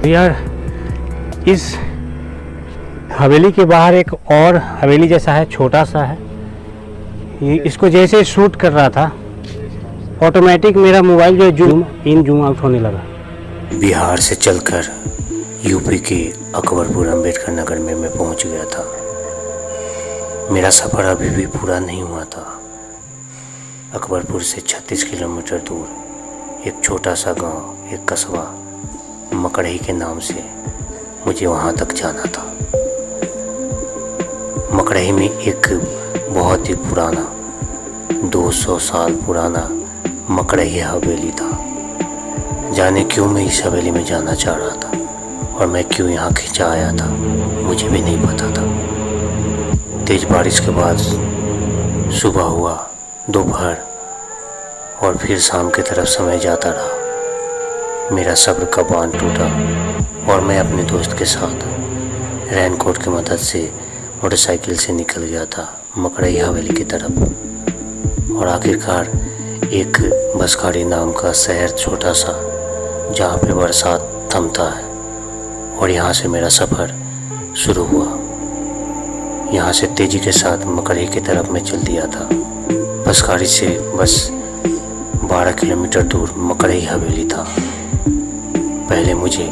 यार इस हवेली के बाहर एक और हवेली जैसा है, छोटा सा है। इसको जैसे शूट कर रहा था ऑटोमेटिक मेरा मोबाइल जो जूम आउट होने लगा। बिहार से चलकर यूपी के अकबरपुर अम्बेडकर नगर में मैं पहुंच गया था। मेरा सफ़र अभी भी पूरा नहीं हुआ था। अकबरपुर से 36 किलोमीटर दूर एक छोटा सा गांव, एक कस्बा मकड़ही के नाम से मुझे वहां तक जाना था। मकड़ही में एक बहुत ही पुराना 200 साल पुराना मकड़ही हवेली था। जाने क्यों मैं इस हवेली में जाना चाह रहा था और मैं क्यों यहाँ खिंचा आया था, मुझे भी नहीं पता था। तेज बारिश के बाद सुबह हुआ, दोपहर और फिर शाम की तरफ समय जाता रहा। मेरा सब्र का बांध टूटा और मैं अपने दोस्त के साथ रेनकोट की मदद से मोटरसाइकिल से निकल गया था मकड़ही हवेली की तरफ। और आखिरकार एक बसखाड़ी नाम का शहर, छोटा सा, जहाँ पे बरसात थमता है, और यहाँ से मेरा सफ़र शुरू हुआ। यहाँ से तेज़ी के साथ मकड़ही की तरफ मैं चल दिया था। बसखाड़ी से बस 12 किलोमीटर दूर मकड़ही हवेली था। पहले मुझे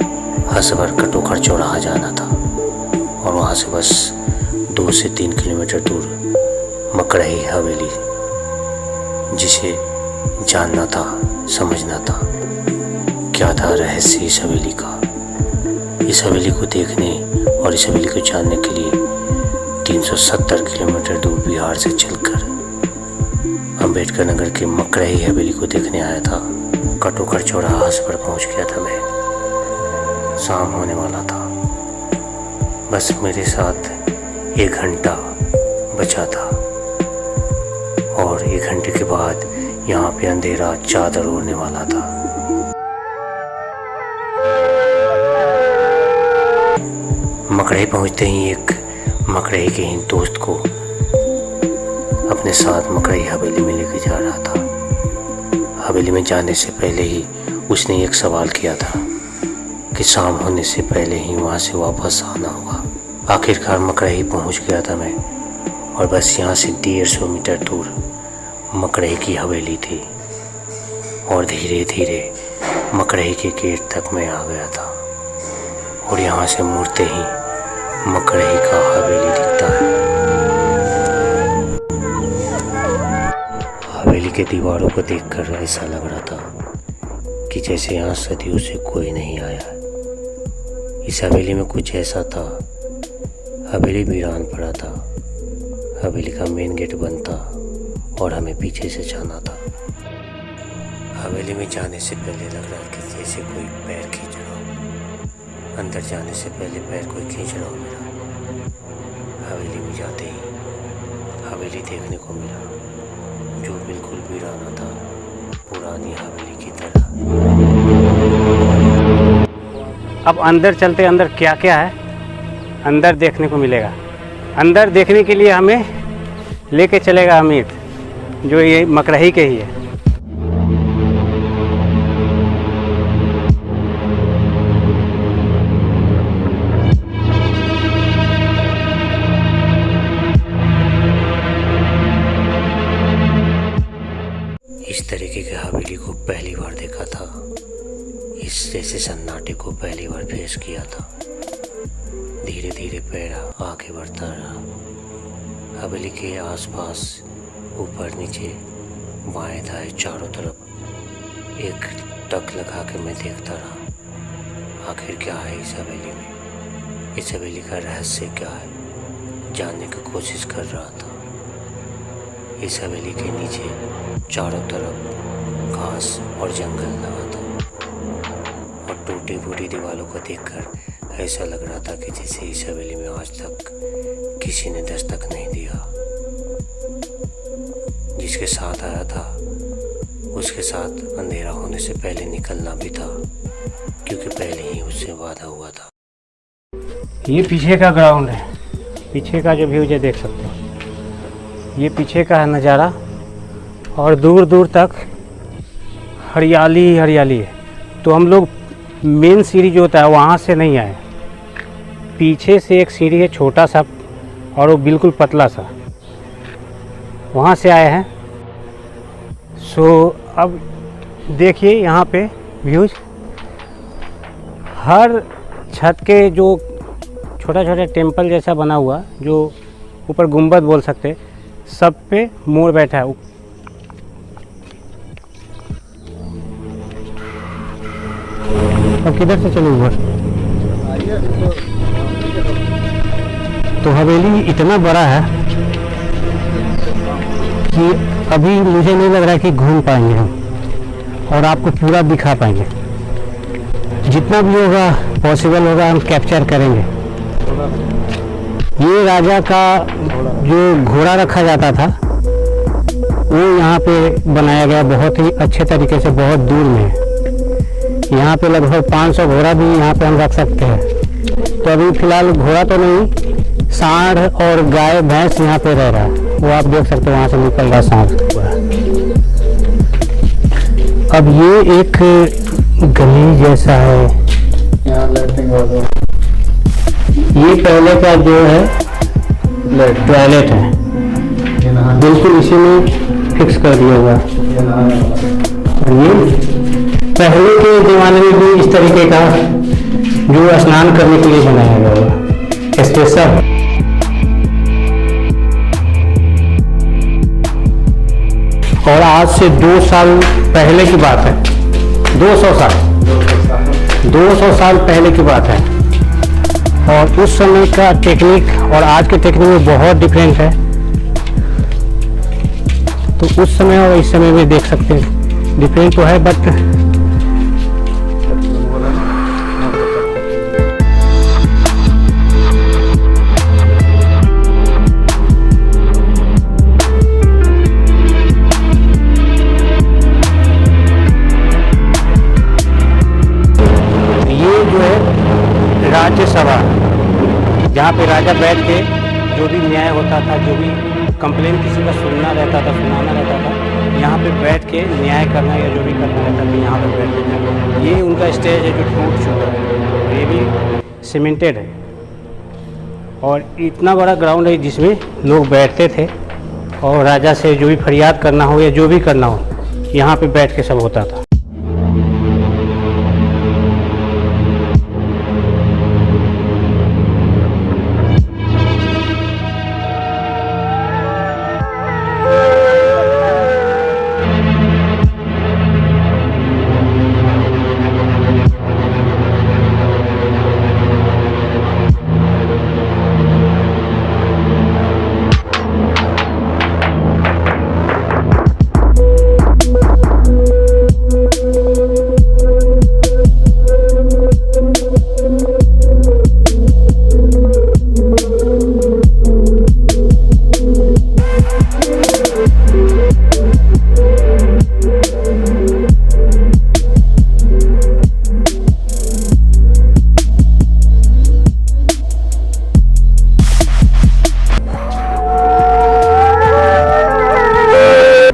हसबर कटोखर चौराहा जाना था और वहाँ से बस 2 से 3 किलोमीटर दूर मकड़ही हवेली, जिसे जानना था, समझना था क्या था रहस्य इस हवेली का। इस हवेली को देखने और इस हवेली को जानने के लिए 370 किलोमीटर दूर बिहार से चलकर अम्बेडकर नगर के मकड़ही हवेली को देखने आया था। कटोखर चौराहा पर पहुंच गया था मैं। शाम होने वाला था। बस मेरे साथ 1 घंटा बचा था और 1 घंटे के बाद यहाँ पे अंधेरा चादर ओढ़ने वाला था। मकड़ही पहुँचते ही एक मकड़ही के ही दोस्त को अपने साथ मकड़ही हवेली में लेके जा रहा था। हवेली में जाने से पहले ही उसने एक सवाल किया था कि शाम होने से पहले ही वहाँ से वापस आना होगा। आखिरकार मकड़ही पहुँच गया था मैं और बस यहाँ से 150 मीटर दूर मकड़ही की हवेली थी और धीरे धीरे मकड़ही के गेट तक मैं आ गया था। और यहाँ से मुड़ते ही मकड़ही का हवेली दिखता है। हवेली के दीवारों को देखकर ऐसा लग रहा था कि जैसे यहाँ सदियों से कोई नहीं आया है। इस हवेली में कुछ ऐसा था, हवेली वीरान पड़ा था। हवेली का मेन गेट बंद था और हमें पीछे से जाना था। हवेली में जाने से पहले लग रहा कि जैसे कोई पैर खींच रहा हो। अंदर जाने से पहले पैर कोई खींच रहा हो मेरा। हवेली में जाते ही हवेली देखने को मिला जो बिल्कुल वीराना था, पुरानी हवेली की तरह। अब अंदर चलते, अंदर क्या क्या है अंदर देखने को मिलेगा। अंदर देखने के लिए हमें लेके चलेगा अमित, जो ये मकड़ही के ही है। इस तरीके की हवेली को पहली बार देखा था। इस जैसे सन्नाटे को पहली बार फेस किया था। धीरे धीरे पैर आगे बढ़ता रहा। हवेली के आसपास ऊपर नीचे बाएं दाएं चारों तरफ एक टक लगा के मैं देखता रहा। आखिर क्या है इस हवेली में, इस हवेली का रहस्य क्या है, जानने की कोशिश कर रहा था। इस हवेली के नीचे चारों तरफ घास और जंगल लगा था और टूटी फूटी दीवारों को देखकर ऐसा लग रहा था कि जैसे इस हवेली में आज तक किसी ने दस्तक नहीं दिया। जिसके साथ आया था उसके साथ अंधेरा होने से पहले निकलना भी था, क्योंकि पहले ही उससे वादा हुआ था। ये पीछे का ग्राउंड है, पीछे का जो व्यू जो देख सकते हो, ये पीछे का है नज़ारा और दूर दूर तक हरियाली हरियाली है। तो हम लोग मेन सीढ़ी जो होता है वहाँ से नहीं आए, पीछे से एक सीढ़ी है छोटा सा और वो बिल्कुल पतला सा, वहाँ से आए हैं। सो अब देखिए यहाँ पे व्यूज, हर छत के जो छोटा छोटा टेम्पल जैसा बना हुआ, जो ऊपर गुंबद बोल सकते, सब पे मोर बैठा है। अब किधर से चलो ऊपर? तो हवेली इतना बड़ा है कि अभी मुझे नहीं लग रहा है कि घूम पाएंगे हम और आपको पूरा दिखा पाएंगे। जितना भी होगा पॉसिबल होगा हम कैप्चर करेंगे। ये राजा का जो घोड़ा रखा जाता था वो यहाँ पे बनाया गया, बहुत ही अच्छे तरीके से, बहुत दूर में है। यहाँ पे लगभग 500 घोड़ा भी यहाँ पे हम रख सकते हैं। तो अभी फ़िलहाल घोड़ा तो नहीं, सांड और गाय भैंस यहाँ पे रह रहा है, वो आप देख सकते हो, वहाँ से निकल रहा सांड। अब ये एक गली जैसा है, यहाँ लाइटिंग वाला ये पहले का जो है टॉयलेट है, बिल्कुल इसी में फिक्स कर दिया हुआ। और ये पहले के ज़माने में भी इस तरीके का जो स्नान करने के लिए बनाया गया हुआ स्पेशल। और आज से 2 साल पहले की बात है, 200 साल पहले की बात है। और उस समय का टेक्निक और आज के टेक्निक में बहुत डिफरेंट है। तो उस समय और इस समय में देख सकते हैं डिफरेंट तो है, बट राज्यसभा, जहाँ पे राजा बैठ के जो भी न्याय होता था, जो भी कंप्लेन किसी का सुनाना रहता था, यहाँ पे बैठ के न्याय करना या जो भी करना रहता था यहाँ पे बैठ के। ये उनका स्टेज है जो टूट चुका है, और ये भी सीमेंटेड है। और इतना बड़ा ग्राउंड है जिसमें लोग बैठते थे और राजा से जो भी फरियाद करना हो या जो भी करना हो, यहाँ पे बैठ के सब होता था।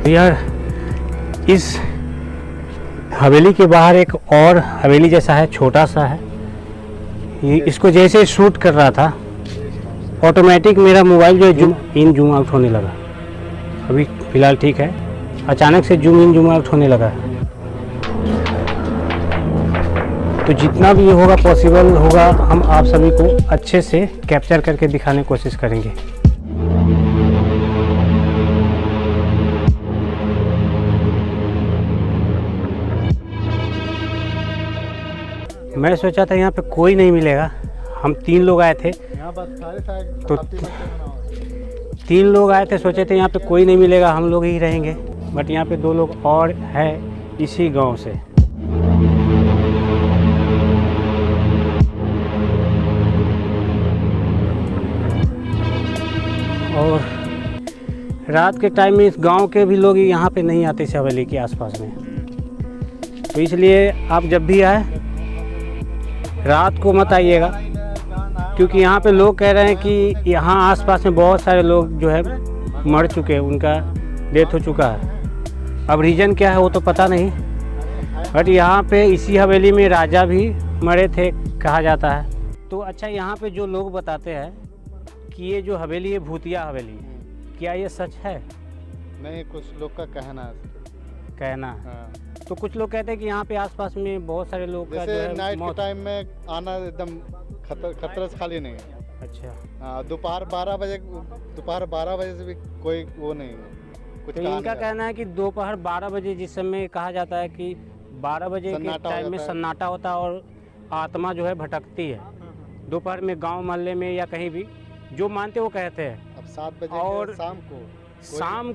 यार, इस हवेली के बाहर एक और हवेली जैसा है, छोटा सा है। इसको जैसे शूट कर रहा था, ऑटोमेटिक मेरा मोबाइल जो है जूम इन जूम आउट होने लगा। अभी फ़िलहाल ठीक है, अचानक से जूम इन जूम आउट होने लगा। तो जितना भी होगा पॉसिबल होगा हम आप सभी को अच्छे से कैप्चर करके दिखाने की कोशिश करेंगे। मैं सोचा था यहाँ पे कोई नहीं मिलेगा। हम 3 लोग आए थे, तो 3 लोग आए थे, सोचे थे यहाँ पे कोई नहीं मिलेगा, हम लोग ही रहेंगे। बट यहाँ पे 2 लोग और हैं इसी गांव से। और रात के टाइम में इस गांव के भी लोग यहाँ पे नहीं आते इस हवेली के आसपास में। तो इसलिए आप जब भी आए रात को मत आइएगा, क्योंकि यहाँ पे लोग कह रहे हैं कि यहाँ आसपास में बहुत सारे लोग जो है मर चुके हैं, उनका डेथ हो चुका है। अब रीज़न क्या है वो तो पता नहीं, बट यहाँ पे इसी हवेली में राजा भी मरे थे कहा जाता है। तो अच्छा, यहाँ पे जो लोग बताते हैं कि ये जो हवेली है भूतिया हवेली है, क्या ये सच है? नहीं, कुछ लोग का कहना है। कहना है। हाँ। तो कुछ लोग कहते हैं कि यहाँ पे आसपास में बहुत सारे लोग का जो जैसे है नाइट के मौत। टाइम में आना एकदम खतरे से खाली नहीं है। अच्छा, हाँ, दोपहर 12 बजे से भी कोई वो नहीं है, कुछ तो कहा इनका नहीं कहना है कि दोपहर 12 बजे, जिस समय कहा जाता है कि 12 बजे के सन्नाटा हो टाइम में जाता है। सन्नाटा होता है और आत्मा जो है भटकती है दोपहर में गांव मोहल्ले में या कहीं भी, जो मानते वो कहते हैं। जाता। अब 7 बजे और के शाम को शाम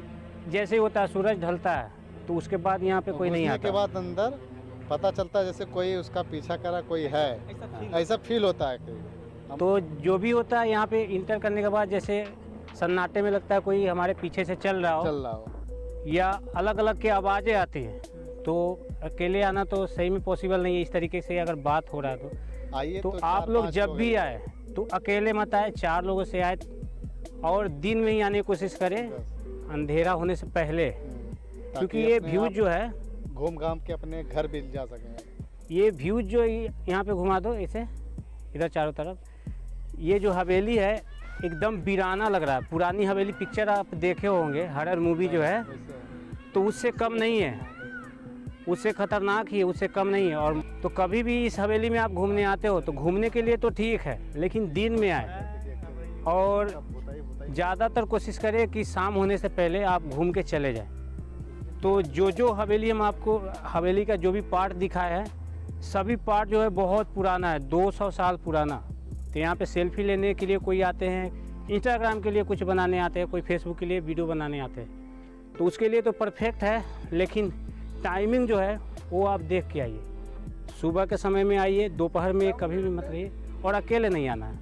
जैसे ही होता है, सूरज ढलता है, तो उसके बाद यहाँ पे कोई नहीं घुसने आता। के बाद अंदर पता चलता है जैसे कोई उसका पीछा करा, कोई है, ऐसा फील होता है कि तो जो भी होता है यहाँ पे इंटर करने के बाद, जैसे सन्नाटे में लगता है कोई हमारे पीछे से चल रहा हो चल रहा हो। या अलग अलग की आवाज़ें आती हैं, तो अकेले आना तो सही में पॉसिबल नहीं है। इस तरीके से अगर बात हो रहा है आइए तो तो आप 4-5 लोग जब भी हैं। आए तो अकेले मत आए, 4 लोगों से आए और दिन में ही आने की कोशिश करें, अंधेरा होने से पहले, ताकि क्योंकि ये अपने व्यूज आप जो है, घूम घाम के अपने घर भी जा सकें। ये व्यूज जो यहाँ पे घुमा दो इसे, इधर चारों तरफ, ये जो हवेली है एकदम वीराना लग रहा है। पुरानी हवेली पिक्चर आप देखे होंगे, हॉरर मूवी जो है, तो उससे कम नहीं है, उससे खतरनाक ही है, उससे कम नहीं है। और तो कभी भी इस हवेली में आप घूमने आते हो तो घूमने के लिए तो ठीक है, लेकिन दिन में आए और ज़्यादातर कोशिश करें कि शाम होने से पहले आप घूम के चले जाएं। तो जो हवेली हम आपको, हवेली का जो भी पार्ट दिखाया है, सभी पार्ट जो है बहुत पुराना है, 200 साल पुराना। तो यहाँ पे सेल्फी लेने के लिए कोई आते हैं, इंस्टाग्राम के लिए कुछ बनाने आते हैं, कोई फेसबुक के लिए वीडियो बनाने आते हैं, तो उसके लिए तो परफेक्ट है। लेकिन टाइमिंग जो है वो आप देख के आइए, सुबह के समय में आइए, दोपहर में कभी भी मत रहिए, और अकेले नहीं आना है,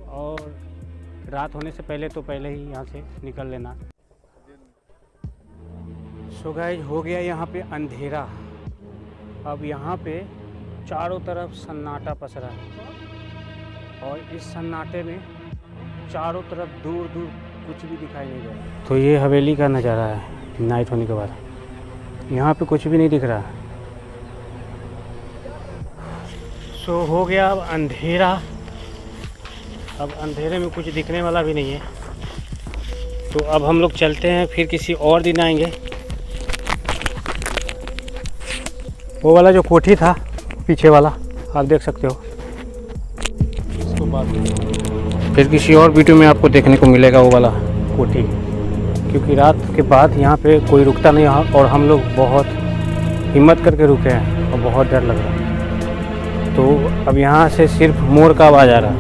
और रात होने से पहले तो पहले ही यहाँ से निकल लेना। सो गाइस, हो गया यहाँ पे अंधेरा। अब यहाँ पे चारों तरफ सन्नाटा पसरा है, और इस सन्नाटे में चारों तरफ दूर दूर कुछ भी दिखाई नहीं दे रहा। तो ये हवेली का नज़ारा है नाइट होने के बाद, यहाँ पे कुछ भी नहीं दिख रहा। सो हो गया अब अंधेरा, अब अंधेरे में कुछ दिखने वाला भी नहीं है। तो अब हम लोग चलते हैं, फिर किसी और दिन आएंगे। वो वाला जो कोठी था पीछे वाला, आप देख सकते हो, इसको बाद फिर किसी और वीडियो में आपको देखने को मिलेगा वो वाला कोठी, क्योंकि रात के बाद यहाँ पे कोई रुकता नहीं है, और हम लोग बहुत हिम्मत करके रुके हैं और बहुत डर लग रहा है। तो अब यहाँ से सिर्फ मोर का आवाज़ आ रहा है,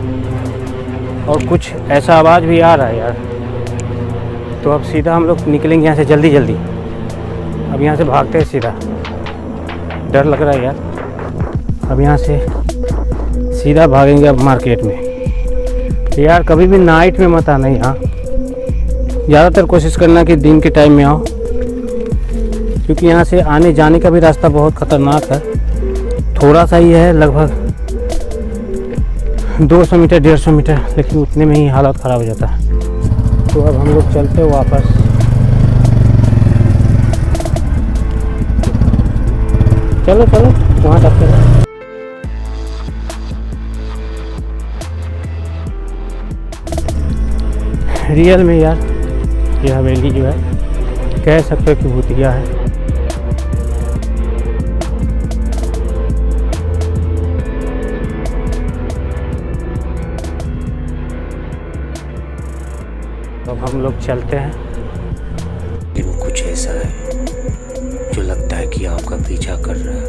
और कुछ ऐसा आवाज़ भी आ रहा है यार। तो अब सीधा हम लोग निकलेंगे यहाँ से जल्दी जल्दी, अब यहाँ से भागते हैं सीधा, डर लग रहा है यार। अब यहाँ से सीधा भागेंगे अब मार्केट में। यार कभी भी नाइट में मत आना यहाँ, ज़्यादातर कोशिश करना कि दिन के टाइम में आओ, क्योंकि यहाँ से आने जाने का भी रास्ता बहुत ख़तरनाक है। थोड़ा सा ही है, लगभग 200 मीटर 150 मीटर, लेकिन उतने में ही हालत ख़राब हो जाता है। तो अब हम लोग चलते हैं वापस। चलो चलो वहाँ तक चलो। रियल में यार ये हवेली जो है कह सकते हो कि भूतिया है। अब हम लोग चलते हैं। लेकिन कुछ ऐसा है जो लगता है कि आपका पीछा कर रहा है,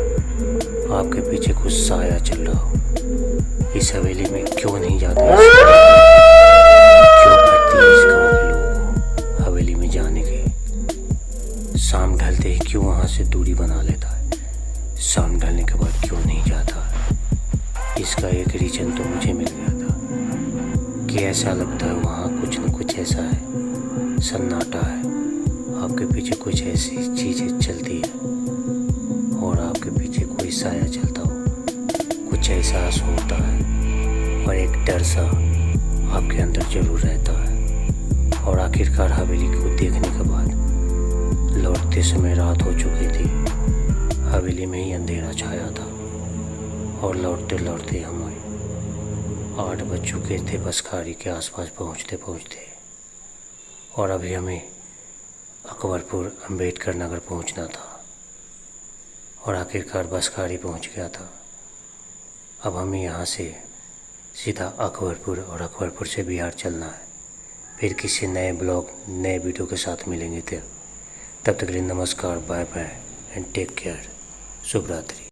आपके पीछे कुछ साया चल रहा हो। इस हवेली में क्यों नहीं जाते, क्यों भटकते इस गाँव के लोग हवेली में जाने के? शाम ढलते ही क्यों वहाँ से दूरी बना लेता है? शाम ढलने के बाद क्यों नहीं जाता है? इसका एक रीजन तो मुझे मिल गया था कि ऐसा लगता है वहाँ कुछ न कुछ ऐसा है, सन्नाटा है, आपके पीछे कुछ ऐसी चीज़ें चलती है और आपके पीछे कोई साया चलता हो, कुछ एहसास होता है और एक डर सा आपके अंदर जरूर रहता है। और आखिरकार हवेली को देखने के बाद लौटते समय रात हो चुकी थी, हवेली में ही अंधेरा छाया था और लौटते लौटते हमें 8 बज चुके थे बसखारी के आसपास पहुंचते पहुंचते। और अभी हमें अकबरपुर अम्बेडकर नगर पहुंचना था और आखिरकार बसखारी पहुंच गया था। अब हमें यहाँ से सीधा अकबरपुर और अकबरपुर से बिहार चलना है। फिर किसी नए ब्लॉग नए वीडियो के साथ मिलेंगे। तब तक के लिए नमस्कार, bye bye and take care. शुभ रात्रि।